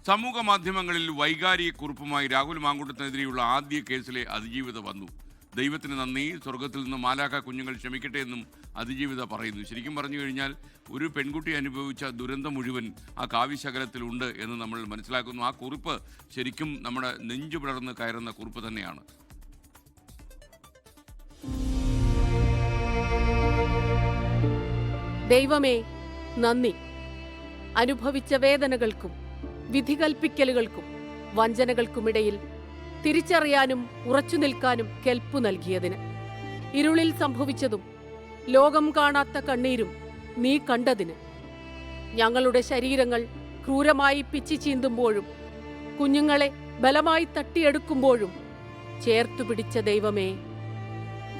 സമൂഹ മാധ്യമങ്ങളിൽ വൈകാരിക കുറിപ്പുമായി രാഹുൽ മാങ്കൂട്ടത്തിനെതിരെയുള്ള ആദ്യ കേസിലെ അതിജീവിത വന്നു. ദൈവത്തിന് നന്ദി, സ്വർഗത്തിൽ നിന്ന് മാലാഖ കുഞ്ഞുങ്ങൾ ക്ഷമിക്കട്ടെ എന്നും അതിജീവിത പറയുന്നു. ശരിക്കും പറഞ്ഞു കഴിഞ്ഞാൽ ഒരു പെൺകുട്ടി അനുഭവിച്ച ദുരന്തം മുഴുവൻ ആ കാവ്യശകലത്തിലുണ്ട് എന്ന് നമ്മൾ മനസ്സിലാക്കുന്നു. ആ കുറിപ്പ് ശരിക്കും നമ്മുടെ നെഞ്ചു പിളർന്ന് കയറുന്ന കുറിപ്പ് തന്നെയാണ്. ദൈവമേ നന്ദി. അനുഭവിച്ച വേദനകൾക്കും വിധികൽപ്പിക്കലുകൾക്കും വഞ്ചനകൾക്കുമിടയിൽ തിരിച്ചറിയാനും ഉറച്ചു നിൽക്കാനും കെൽപ്പു നൽകിയതിന്. ഇരുളിൽ സംഭവിച്ചതും ലോകം കാണാത്ത കണ്ണീരും നീ കണ്ടതിന്. ഞങ്ങളുടെ ശരീരങ്ങൾ ക്രൂരമായി പിച്ചി ചീന്തുമ്പോഴും കുഞ്ഞുങ്ങളെ ബലമായി തട്ടിയെടുക്കുമ്പോഴും ചേർത്തു പിടിച്ച ദൈവമേ,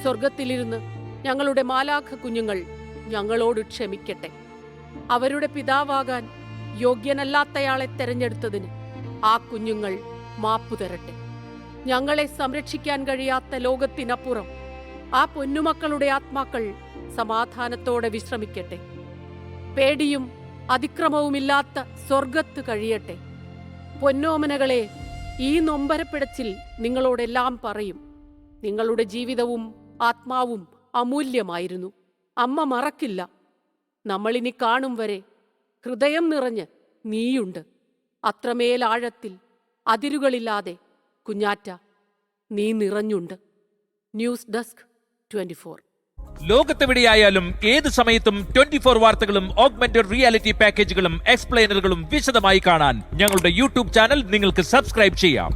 സ്വർഗത്തിലിരുന്ന് ഞങ്ങളുടെ മാലാഖ കുഞ്ഞുങ്ങൾ ഞങ്ങളോട് ക്ഷമിക്കട്ടെ. അവരുടെ പിതാവാകാൻ യോഗ്യനല്ലാത്തയാളെ തെരഞ്ഞെടുത്തതിന് ആ കുഞ്ഞുങ്ങൾ മാപ്പു തരട്ടെ. ഞങ്ങളെ സംരക്ഷിക്കാൻ കഴിയാത്ത ലോകത്തിനപ്പുറം ആ പൊന്നുമക്കളുടെ ആത്മാക്കൾ സമാധാനത്തോടെ വിശ്രമിക്കട്ടെ. പേടിയും അതിക്രമവുമില്ലാത്ത സ്വർഗത്ത് കഴിയട്ടെ. പൊന്നോമനകളെ, ഈ നൊമ്പരപ്പിടച്ചിൽ നിങ്ങളോടെല്ലാം പറയും. നിങ്ങളുടെ ജീവിതവും ആത്മാവും അമൂല്യമായിരുന്നു. അമ്മ മറക്കില്ല. നമ്മളിനി കാണും വരെ ഹൃദയം നിറഞ്ഞ് നീയുണ്ട്. അത്രമേൽ ആഴത്തിൽ അതിരുകളില്ലാതെ കുഞ്ഞാറ്റ നീ നിറഞ്ഞുണ്ട്. News desk 24. ലോകത്തെവിടെയായാലും ഏത് സമയത്തും 24 വാർത്തകളും ഓഗ്മെന്റഡ് റിയാലിറ്റി പാക്കേജുകളും എക്സ്പ്ലെയിനറുകളും വിശദമായി കാണാൻ ഞങ്ങളുടെ യൂട്യൂബ് ചാനൽ നിങ്ങൾക്ക് സബ്സ്ക്രൈബ് ചെയ്യാം.